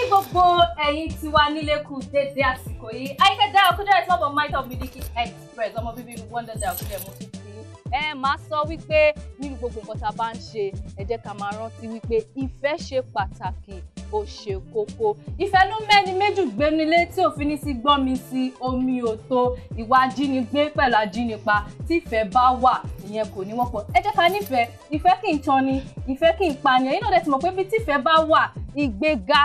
gbogbo ẹ̀yin tí wà nílé kù dédé àsìkò yìí. Àyìnkẹ́ Dayọ̀ Kújọrẹ̀ small but might of Miliki Express ọmọ bíbí inú Wonder Dayọ̀ Kújọrẹ̀ mo tún fi máa sọ wípé nínú gbogbo nǹkan tá a bá ń ṣe ẹ jẹ́ ká máa rántí wípé ìfẹ́ ṣe pàtàkì ó ṣe kókó. Ìfẹ́ ló mẹ́ni méjì gbénulé tí òfin ní sí gbọ́n mi sí omi òtó ìwà ajínigbé pẹ̀lú ajínipa tí ìfẹ́ bá wà ìyẹn kò ní wọ́pọ̀. Ẹ jẹ́ ká nífẹ̀ẹ́ ìfẹ́ kì í tán ni ìfẹ́ kì í pànìyàn. Inú ọ̀dẹ̀ tí mọ̀ pé bí tí ìfẹ́ bá wà ìgbéga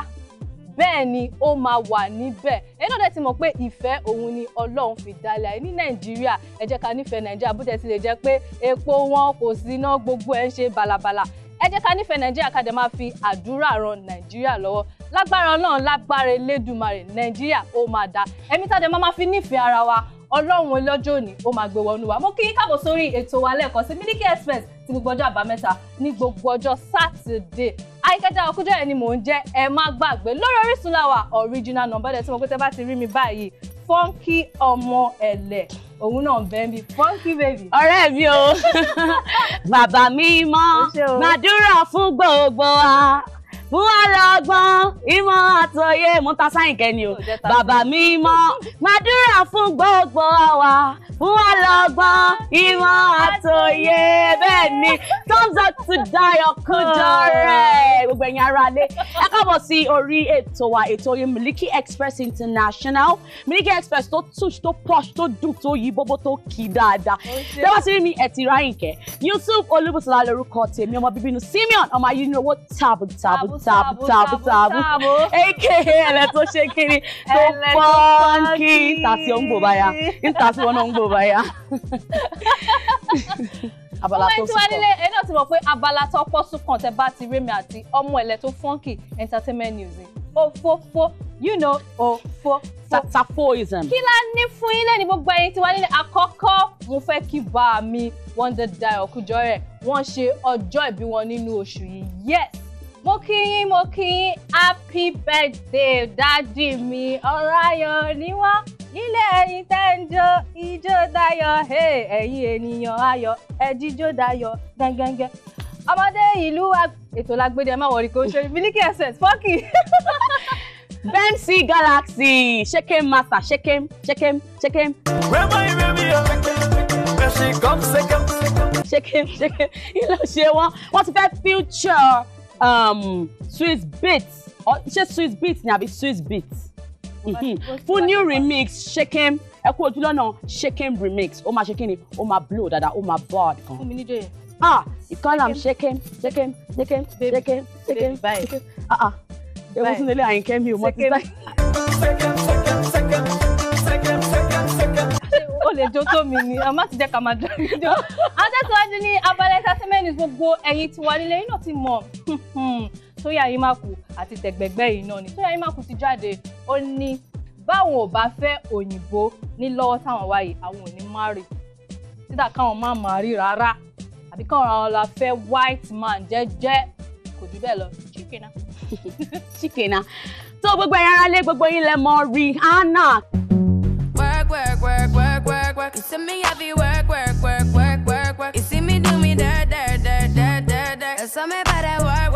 bẹ́ẹ̀ ni ó máa wà níbẹ̀. Ẹ̀yin náà dẹ̀ ti mọ̀ pé ìfẹ́ òun ni Ọlọ́run fi dálẹ̀ ayé ní Nàìjíríà. Ẹ jẹ́ ká nífẹ̀ẹ́ Nàìjíríà bó tẹ̀ sí lè jẹ́ pé epo wọn kò sí iná gbogbo ẹ̀ ń ṣe balabala. Ẹ jẹ́ ká nífẹ̀ẹ́ Nàìjíríà ká dẹ̀ máa fi àdúrà ran Nàìjíríà lọ́wọ́. Lágbára Ọlọ́run lágbára Elédùmarè Nàìjíríà ó máa dá. Ẹ̀mí tá a dẹ̀ máa fi nífẹ̀ẹ́ ara wa Ọlọ́run ọlọ́jọ́ òní ó máa gbé wọnú wa. Mo kí yín káàbọ̀ sórí ètò wa lẹ́ẹ̀kan sí Miliki Express ti gbogbo ọjọ́ àbámẹ́ta ní gbogbo ọjọ́ Sátidé. Àyìnkẹ́ Dayọ̀ Kújọrẹ̀ ni mò ń jẹ́ ẹ má gbàgbé lórí Orísun láwà original number dẹ̀ tí mo pé tẹ́ bá ti rí mi báyìí Funky ọmọ ẹ̀lẹ̀ òun náà bẹ́ẹ̀ bí Funky baby. Ọ̀rẹ́ mi o bàbá mi mọ́ gbàdúrà fún gbogbo wa fún ọlọ́gbọ́n ìmọ̀ àtòyé mo ta sáyìnkẹ́ ni o bàbá mi mọ́ gbàdúrà fún gbogbo wa fún ọlọ́gbọ́n ìmọ̀ àtòyé bẹ́ẹ̀ ni thumbs up to Dayọ̀ Kújọrẹ̀ gbogbo ẹ̀yin ará ilé ẹ káàbọ̀ sí orí ètò wa ètò yìí Miliki Express International Miliki Express tó touch tó posh tó dùn tó yí bóbó tó kì dáadáa lẹ́wọ́n sí mi ẹ̀ ti ráyìnkẹ́ Yusuf Olúbùsọ̀lá lórúkọ tèmi ọmọ bíbí inú Simeon ọmọ ayé inú owó tabu aka ẹlẹ tó ṣe kiri tó funky tàti ó ń gbò báyà níta tí wọn náà ń gbò báyà. Abala tó sùn kàn. Ẹni náà ti mọ̀ pé abala tó pọ̀ sùn kàn tẹ́ bá ti rí mi àti ọmọ ẹ̀lẹ́ tó funky entertainment news ni. Òfófó you know òfófó. Tatafoism. Kí la ní fún yín lẹ́ni gbogbo ẹ̀yin tí wà nílé àkọ́kọ́ mo fẹ́ kí bá mi Wonder Dayọ̀ Kújọrẹ̀ wọ́n ṣe ọjọ́ ìbí wọn nínú oṣù yìí yes. Mo kí yín happy birthday daddy mi ọ̀rọ̀ ayọ̀ ni wọ́n ilé ẹ̀yin tẹ́ ń jó ijó Dayọ̀ ẹ̀yin ènìyàn ayọ̀ ẹ jíjó Dayọ̀ gẹ́gẹ́gẹ́ ọmọdé ìlú ètò lágbèdè má wọrí kó ṣe Miliki Express Funky. Bensi Galaxy Shekem master Shekem. Shekem ilé ṣe wọ́n ti fẹ́ future Swiss Beats ṣé Swiss Beats ni àbí Swiss Beats fún new remix Shekem ẹ kú ojú lọ́nà Shekem remix ó máa ṣe kí ni ó máa blow dáadáa ó máa bad kan. Fún mi níjọ́ yẹn. You call am Shekem ewu tún lélẹ̀ Àyìnkẹ́ mi ò mọ títà. Ó lè jó tó mi ni a má ti jẹ́ ká máa dá níjọ́. Adéṣíwájú ní abala entertainment news gbogbo ẹ̀yin tí wà nílé yín náà ti mọ̀ Tóyìn Ayémákù àti tẹ̀gbẹ̀gbẹ́ yìí náà ni Tóyìn Ayémákù ti jáde ó ní báwọn ò bá fẹ́ òyìnbó ní lọ́wọ́ táwọn wáyé àwọn ò ní marry sídà káwọn má marry rárá àbí káwọn la fẹ́ white man jẹ́jẹ́ kò jù bẹ́ẹ̀ lọ Chikena tó gbogbo ẹ̀yin ará lé gbogbo yín lẹ mọ̀ Rihanna. Work. You see me heavy work. You see me do me dirt. So me better work.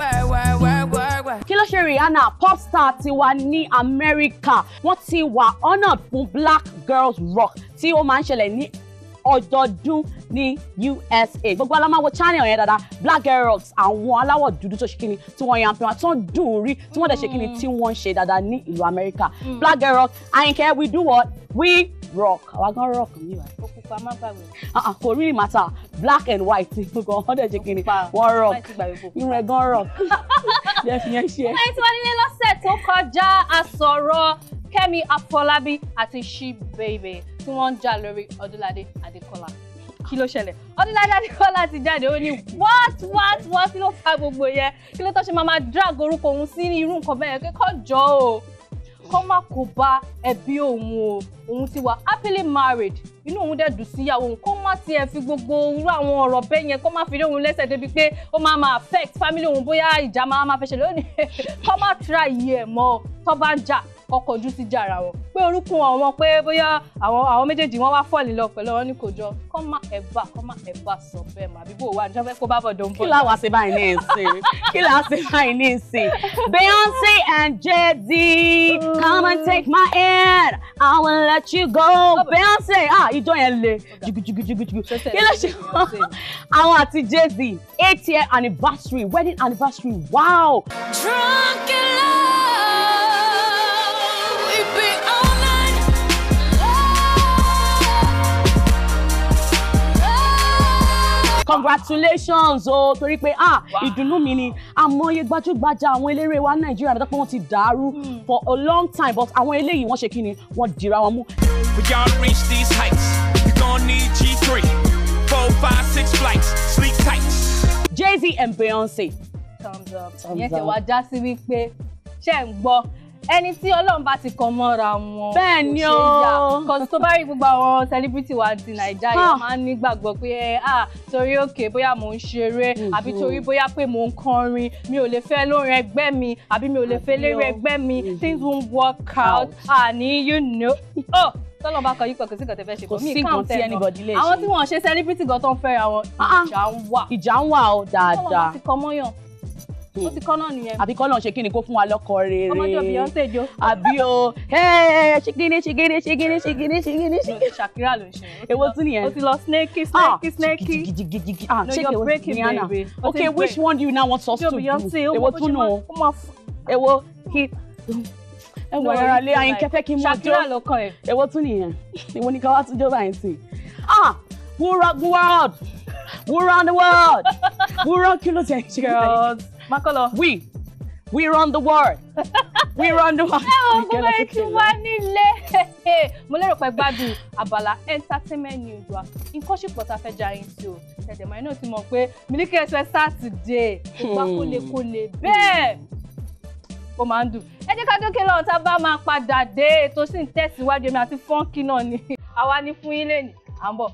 Kí ló ṣe Rihanna pop star ti wà ní Amẹ́ríkà wọ́n ti wà honored fún Black Girls Rock tí ó máa ń ṣẹlẹ̀ ní ọdọọdún ní USA gbogbo alámáwo channel yẹn dáadáa Black Girl Rocks àwọn aláwọ̀ dúdú tó ṣe kíni tí wọ́n yan pẹ́wàá tí wọ́n dùn rí tí wọ́n dẹ̀ ṣe kíni tí wọ́n ń ṣe dáadáa ní ìlú Amẹ́ríkà Black Girl Rocks Àyìnkẹ́ we do what we rock àwa gan rock ní ìwà. Òkùnkùn má gbàgbé. Kò really matter black and white ní gbogbo wọ́n dẹ̀ ṣe kíni wọ́n rock irun ẹ̀ gan rock. Ẹ̀yin tí wọ́n nílé lọ́sẹ̀ tó kọjá àsọ̀rọ̀ Kẹ́mi Afọlábí àti She Baby tí wọ́n ń jà lórí Ọdúnládé Adékọ́lá. Kí ló ṣẹlẹ̀? Ọdúnládé Adékọ́lá ti jáde ó ní what kí ló fa gbogbo yẹn kí ló tó ṣe máa drag orúkọ òun sí ní irú nǹkan bẹ́ẹ̀ kíkọ́ jọ o kọ́ má kó bá ẹbí òun ti wà happily married inú òun dẹ̀ dùn síyàwó òun kó má tiẹ̀ fi gbogbo irú àwọn ọ̀rọ̀ bẹ́ẹ̀ yẹn kó má fi lé òun lẹ́sẹ̀ débi pé ó máa affect family òun bóyá ìjà máa fẹ́ ṣẹlẹ̀ lónìí kó má try yìí ẹ̀ mọ́ tó bá ń jà kọ́kọ́ ojú sí jàrá wọn pé orúkún àwọn pé bóyá àwọn méjèèjì wọn wá fall in love pẹ̀lú wọn ní kò jọ kọ́ má ẹ̀bà sọ bẹ́ẹ̀ mà bí bò wà ní sọ́fẹ́ kó bá bọ̀ dùn bọ̀. kí la wá ṣe báyìí ní ìsìn Beyonce and Jay-Z come and take my hand I will let you go Beyonce ìjọ yẹn le jugujugujugu kí ló ṣe àwọn àti Jay-Z 8th-year anniversary wedding anniversary wow. Drunk in love, we be all night. Congratulations o torí pé ìdùnnú mi ni àmọye gbajúgbajà àwọn eléré wa Nàìjíríà bẹ́ẹ̀ pé wọ́n ti dàrú for a long time but àwọn eléyìí wọ́n ṣe kí ni wọ́n dìra wọn mú. For y'all to reach these heights, you gon' need G3, 4, 5, 6 flights, sleep tight. Jay-Z and Beyonce. Thumbs up. Ìyẹn ti wá já sí wípé ṣé ń gbọ́ ẹni tí Ọlọ́run bá ti kàn mọ́ra wọn. Bẹ́ẹ̀ ni o. Because tó bá rí gbogbo àwọn celebrity wa ti Nàìjíríà yẹn máa ń nígbàgbọ́ pé torí òkè bóyá mò ń ṣeré àbí torí bóyá pé mò ń kọrin mi ò lè fẹ́ lórin ẹgbẹ́ mi àbí mi ò lè fẹ́ léré ẹgbẹ́ mi things won't work out you know. Tọ́lọ́ bá kọ yípo kò sí nǹkan tẹ́ fẹ́ ṣe kò sí nǹkan tí anybody lè ṣe. Àwọn tí wọ́n ṣe celebrity gan tó ń fẹ́ra wọn ìjà ń wà ó dáadáa. Tọ́lọ́ bá ti kọ mọ́yàn ó ti kọ́ náà nìyẹn. Àbí kọ́ náà ṣe kí ni kó fún wa lọ́kọ rere. Ọmọdé Beyonce jó. Àbí o ṣìgìdì. Shakira ló ń ṣe. Èwo tún nìyẹn. O ti lọ snakey. No, you're breaking, baby. Okay, which one do you now want us to do? Èwo tún nù. Èwo hit. Ẹ̀wọ̀n yàrá lé Àyìnkẹ́ fẹ́ kí n mọ̀ jó. Shakira ló kàn ẹ̀. Èwo tún nìyẹn. Èwo ni ká wá tún jó báyìí sí. Who rock the world? Who run the world? Who run kilo ten? Girls, Makolo. We run the world. We run the world. Gbogbo ètò wa nílé. Mo lérò pé gbádùn abala entertainment news wa. Nǹkan ṣì pọ̀ tá fẹ́ já yín sí o. Tẹ̀dẹ̀mọ́ iná ti mọ̀ pé Miliki Express Saturday ìgbà kólekóle bẹ́ẹ̀. Ó máa ń dùn. Ẹ jẹ́ ká dókè lọ́wọ́ tá bá máa padà dé ètò sì ń tẹ̀síwájú èmi àti Funky náà ni. Àwa ni fún yín lẹ́yìn. À ń bọ̀.